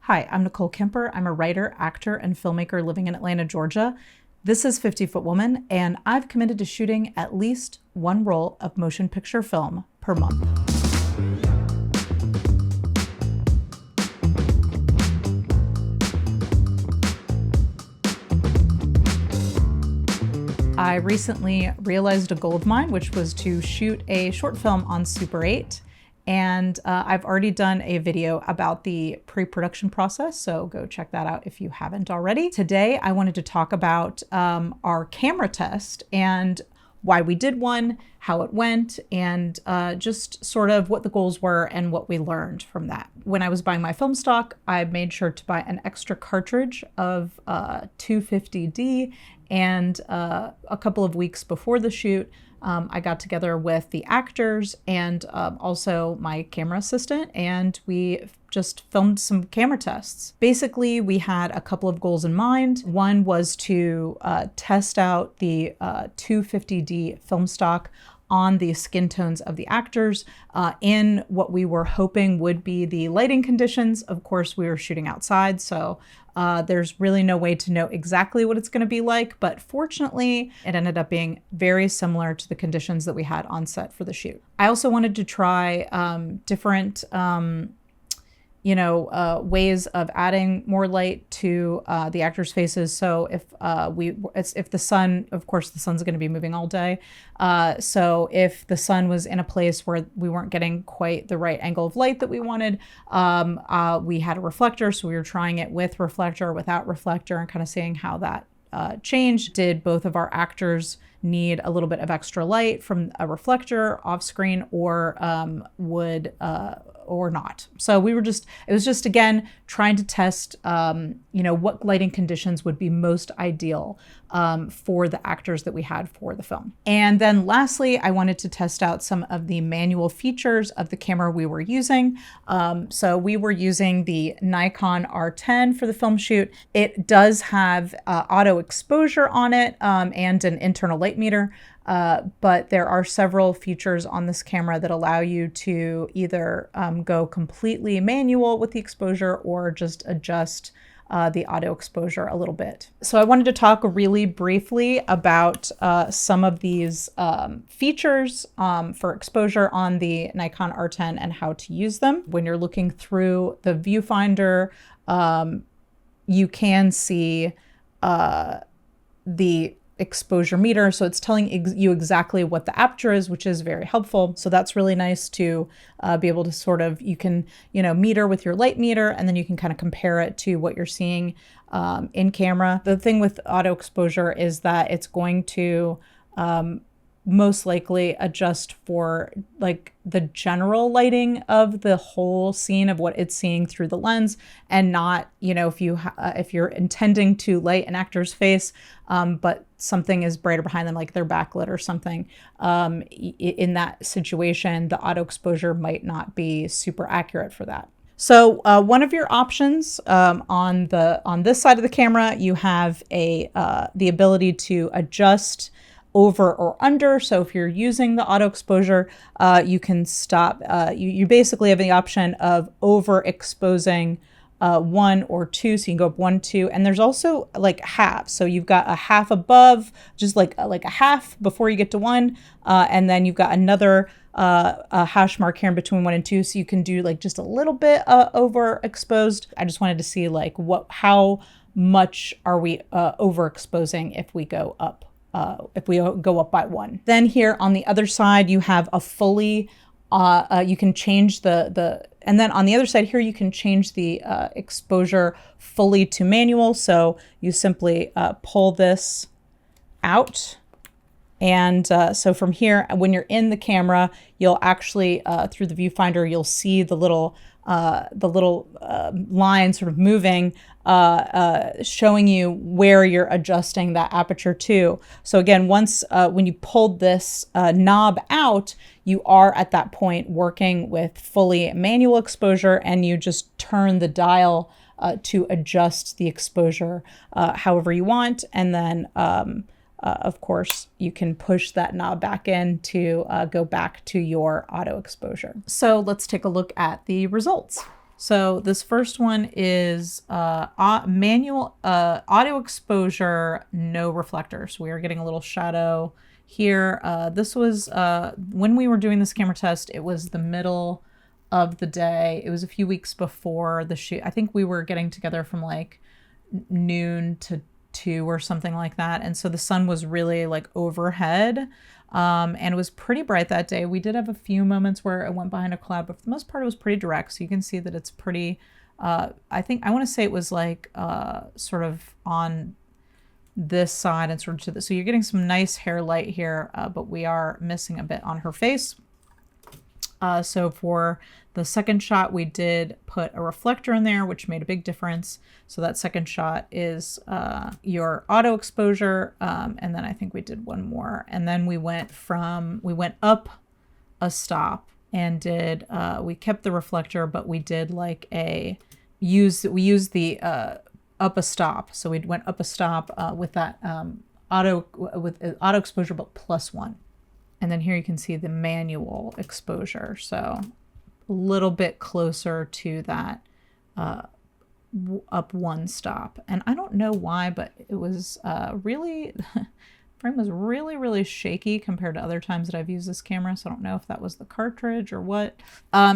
Hi, I'm Nicole Kemper. I'm a writer, actor, and filmmaker living in Atlanta, Georgia. This is 50 Foot Woman, and I've committed to shooting at least one roll of motion picture film per month. I recently realized a goal of mine, which was to shoot a short film on Super 8. And I've already done a video about the pre-production process, so go check that out if you haven't already. Today, I wanted to talk about our camera test and why we did one, how it went, and just sort of what the goals were and what we learned from that. When I was buying my film stock, I made sure to buy an extra cartridge of 250D, and a couple of weeks before the shoot, I got together with the actors and also my camera assistant, and we just filmed some camera tests. Basically, we had a couple of goals in mind. One was to test out the 250D film stock on the skin tones of the actors in what we were hoping would be the lighting conditions. Of course, we were shooting outside, so there's really no way to know exactly what it's going to be like, but fortunately, it ended up being very similar to the conditions that we had on set for the shoot. I also wanted to try different ways of adding more light to the actors' faces. So if the sun, of course, the sun's going to be moving all day. So if the sun was in a place where we weren't getting quite the right angle of light that we wanted, we had a reflector. So we were trying it with reflector, without reflector, and kind of seeing how that changed. Did both of our actors need a little bit of extra light from a reflector off screen, or or not? So it was just again trying to test what lighting conditions would be most ideal for the actors that we had for the film. And then lastly, I wanted to test out some of the manual features of the camera we were using. So we were using the Nikon R10 for the film shoot. It does have auto exposure on it and an internal light meter. But there are several features on this camera that allow you to either go completely manual with the exposure or just adjust the auto exposure a little bit. So I wanted to talk really briefly about some of these features for exposure on the Nikon R10 and how to use them. When you're looking through the viewfinder, you can see the exposure meter. So it's telling you exactly what the aperture is, which is very helpful. So that's really nice to be able to sort of, you can, meter with your light meter, and then you can kind of compare it to what you're seeing in camera. The thing with auto exposure is that it's going to most likely adjust for like the general lighting of the whole scene of what it's seeing through the lens, and not, if you're intending to light an actor's face, but something is brighter behind them, like they're backlit or something. In that situation, the auto exposure might not be super accurate for that. So one of your options on this side of the camera, you have the ability to adjust over or under. So if you're using the auto exposure, you can stop. You basically have the option of overexposing 1 or 2, so you can go up 1, 2, and there's also like half. So you've got a half above, just like a half before you get to 1, and then you've got another a hash mark here in between 1 and 2, so you can do like just a little bit overexposed. I just wanted to see like how much are we overexposing if we go up. If we go up by 1. Then here on the other side, you have a fully, you can change and then on the other side here, you can change the exposure fully to manual. So you simply pull this out. And so from here, when you're in the camera, you'll actually, through the viewfinder, you'll see the little line sort of moving, showing you where you're adjusting that aperture to. So again, once when you pulled this knob out, you are at that point working with fully manual exposure, and you just turn the dial to adjust the exposure however you want, and then of course, you can push that knob back in to go back to your auto exposure. So let's take a look at the results. So this first one is manual auto exposure, no reflector. So we are getting a little shadow here. This was when we were doing this camera test, it was the middle of the day. It was a few weeks before the shoot. I think we were getting together from like noon to 2 or something like that. And so the sun was really like overhead. And it was pretty bright that day. We did have a few moments where it went behind a cloud, but for the most part, it was pretty direct. So you can see that it's pretty, I think, I want to say it was like sort of on this side and sort of to the, so you're getting some nice hair light here, but we are missing a bit on her face. So for the second shot, we did put a reflector in there, which made a big difference. So that second shot is your auto exposure. And then I think we did one more. And then we went up a stop and did, we kept the reflector, but we did like we used the up a stop. So we went up a stop with that auto exposure, but +1. And then here you can see the manual exposure. So a little bit closer to that up one stop. And I don't know why, but it was really, frame was really, really shaky compared to other times that I've used this camera. So I don't know if that was the cartridge or what.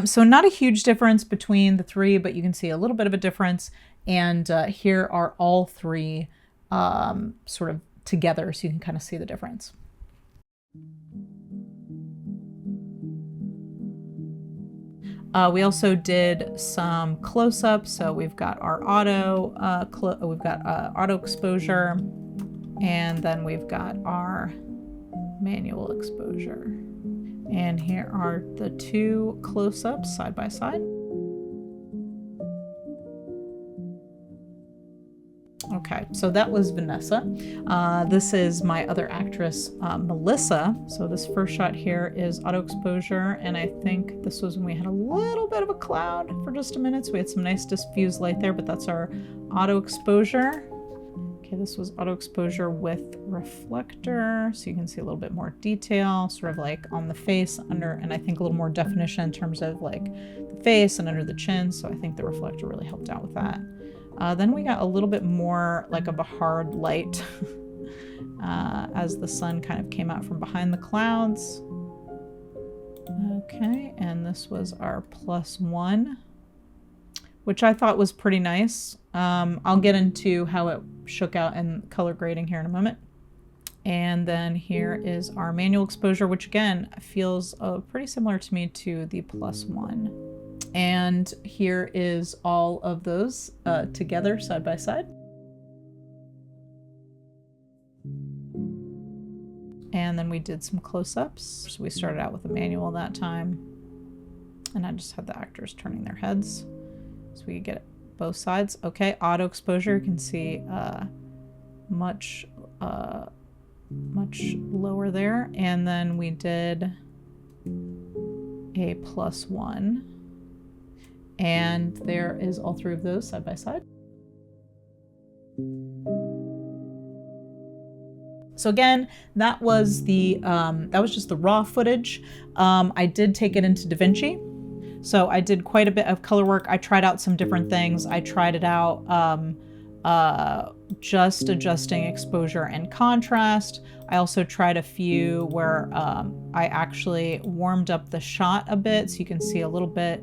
So not a huge difference between the three, but you can see a little bit of a difference. And here are all three sort of together, so you can kind of see the difference. We also did some close-ups, so we've got our auto exposure, and then we've got our manual exposure. And here are the two close-ups side by side. Okay, so that was Vanessa. This is my other actress, Melissa. So this first shot here is auto exposure, and I think this was when we had a little bit of a cloud for just a minute. So we had some nice diffused light there, but that's our auto exposure. Okay, this was auto exposure with reflector. So you can see a little bit more detail, sort of like on the face under, and I think a little more definition in terms of like the face and under the chin. So I think the reflector really helped out with that. Then we got a little bit more like of a hard light as the sun kind of came out from behind the clouds. Okay, and this was our +1, which I thought was pretty nice. I'll get into how it shook out in color grading here in a moment. And then here is our manual exposure, which again feels pretty similar to me to the +1. And here is all of those together side by side. And then we did some close-ups. So we started out with a manual that time. And I just had the actors turning their heads so we could get both sides. Okay, auto exposure, you can see much lower there. And then we did a +1. And there is all three of those side by side. So again, that was just the raw footage. I did take it into DaVinci. So I did quite a bit of color work. I tried out some different things. I tried it out just adjusting exposure and contrast. I also tried a few where I actually warmed up the shot a bit, so you can see a little bit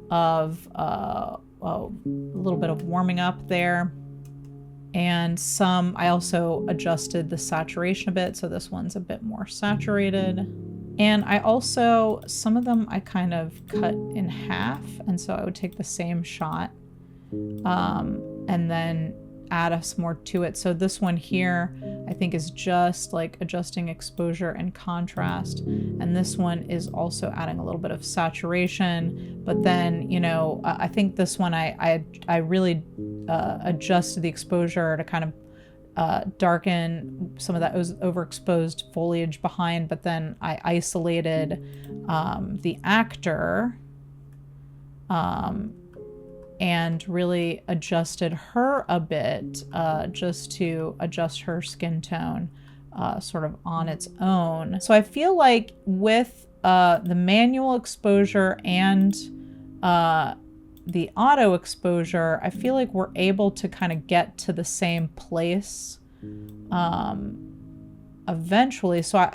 of warming up there. And some I also adjusted the saturation a bit, so this one's a bit more saturated. And I also, some of them I kind of cut in half, and so I would take the same shot and then add some more to it. So this one here I think is just like adjusting exposure and contrast, and this one is also adding a little bit of saturation. But then, you know, I think this one I really adjusted the exposure to kind of darken some of that overexposed foliage behind, but then I isolated the actor and really adjusted her a bit just to adjust her skin tone sort of on its own. So I feel like with the manual exposure and the auto exposure, I feel like we're able to kind of get to the same place eventually. So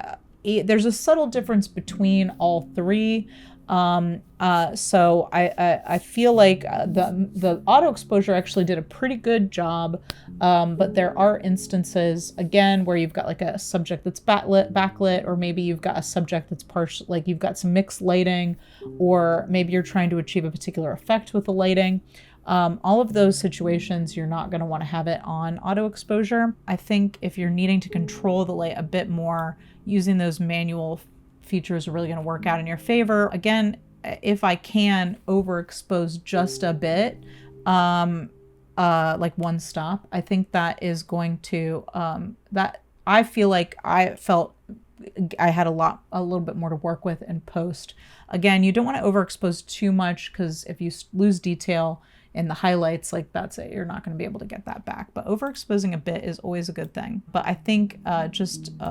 there's a subtle difference between all three. So I feel like the auto exposure actually did a pretty good job, but there are instances, again, where you've got like a subject that's backlit, or maybe you've got a subject that's partial, like you've got some mixed lighting, or maybe you're trying to achieve a particular effect with the lighting. All of those situations, you're not going to want to have it on auto exposure. I think if you're needing to control the light a bit more, using those manual features are really going to work out in your favor. Again, if I can overexpose just a bit, like one stop, I think that is going to, that I feel like I felt I had a little bit more to work with in post. Again, you don't want to overexpose too much, because if you lose detail in the highlights, like that's it, you're not going to be able to get that back. But overexposing a bit is always a good thing. But I think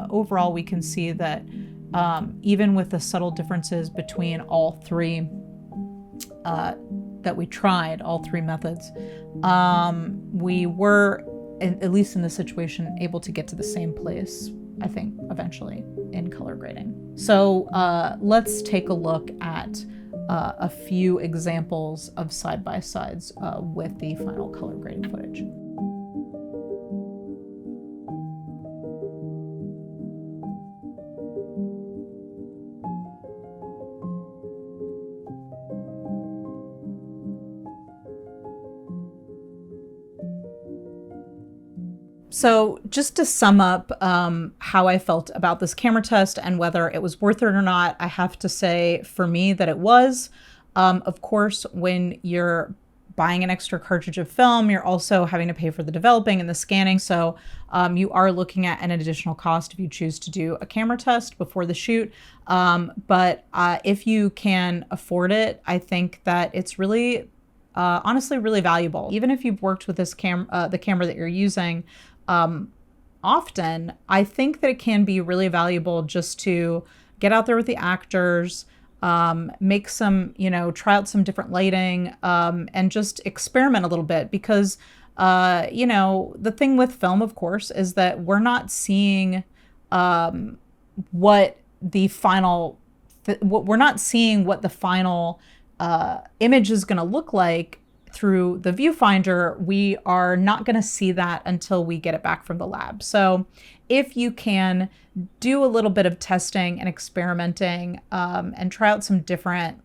overall we can see that even with the subtle differences between all three that we tried, all three methods, we were, at least in this situation, able to get to the same place, I think, eventually in color grading. So let's take a look at a few examples of side-by-sides with the final color grading footage. So just to sum up how I felt about this camera test and whether it was worth it or not, I have to say for me that it was. Of course, when you're buying an extra cartridge of film, you're also having to pay for the developing and the scanning. So you are looking at an additional cost if you choose to do a camera test before the shoot. But if you can afford it, I think that it's really, honestly, really valuable. Even if you've worked with this the camera that you're using, often, I think that it can be really valuable just to get out there with the actors, make some, try out some different lighting, and just experiment a little bit, because, the thing with film, of course, is that we're not seeing, what the final image is going to look like through the viewfinder. We are not going to see that until we get it back from the lab. So if you can do a little bit of testing and experimenting, and try out some different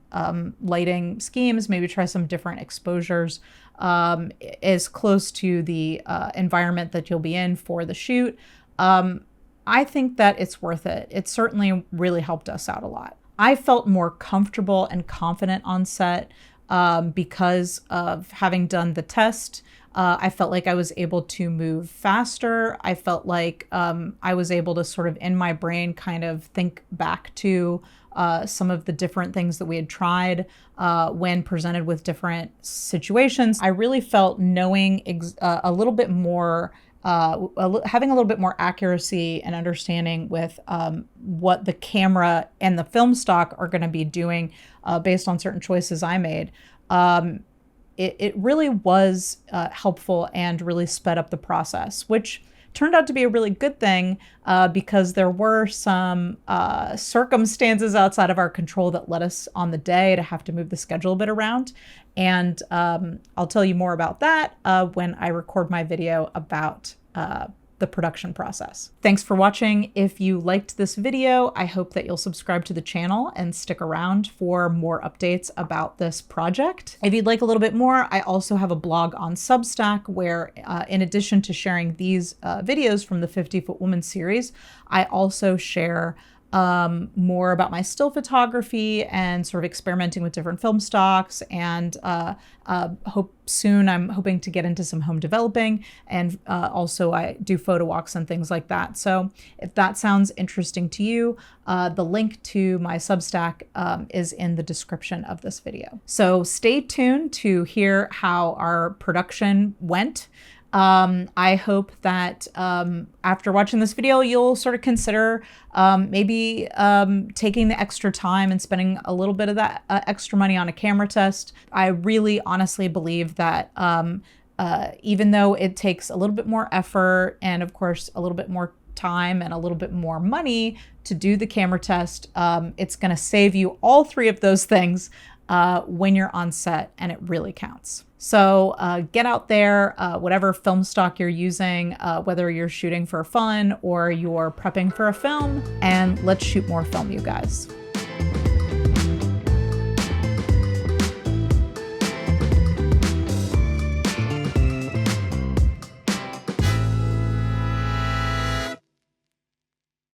lighting schemes, maybe try some different exposures as close to the environment that you'll be in for the shoot, I think that it's worth it. It certainly really helped us out a lot. I felt more comfortable and confident on set because of having done the test. I felt like I was able to move faster. I felt like I was able to sort of in my brain kind of think back to some of the different things that we had tried when presented with different situations. I really felt knowing a little bit more, having a little bit more accuracy and understanding with what the camera and the film stock are going to be doing based on certain choices I made. It really was helpful and really sped up the process, which turned out to be a really good thing because there were some circumstances outside of our control that led us on the day to have to move the schedule a bit around. And I'll tell you more about that when I record my video about the production process. Thanks for watching. If you liked this video, I hope that you'll subscribe to the channel and stick around for more updates about this project. If you'd like a little bit more, I also have a blog on Substack where in addition to sharing these videos from the 50 Foot Woman series, I also share more about my still photography and sort of experimenting with different film stocks, and I'm hoping to get into some home developing, and also I do photo walks and things like that. So if that sounds interesting to you, the link to my Substack is in the description of this video. So stay tuned to hear how our production went. I hope that after watching this video, you'll sort of consider maybe taking the extra time and spending a little bit of that extra money on a camera test. I really honestly believe that even though it takes a little bit more effort and of course a little bit more time and a little bit more money to do the camera test, it's going to save you all three of those things when you're on set, and it really counts. So get out there, whatever film stock you're using, whether you're shooting for fun or you're prepping for a film, and let's shoot more film, you guys.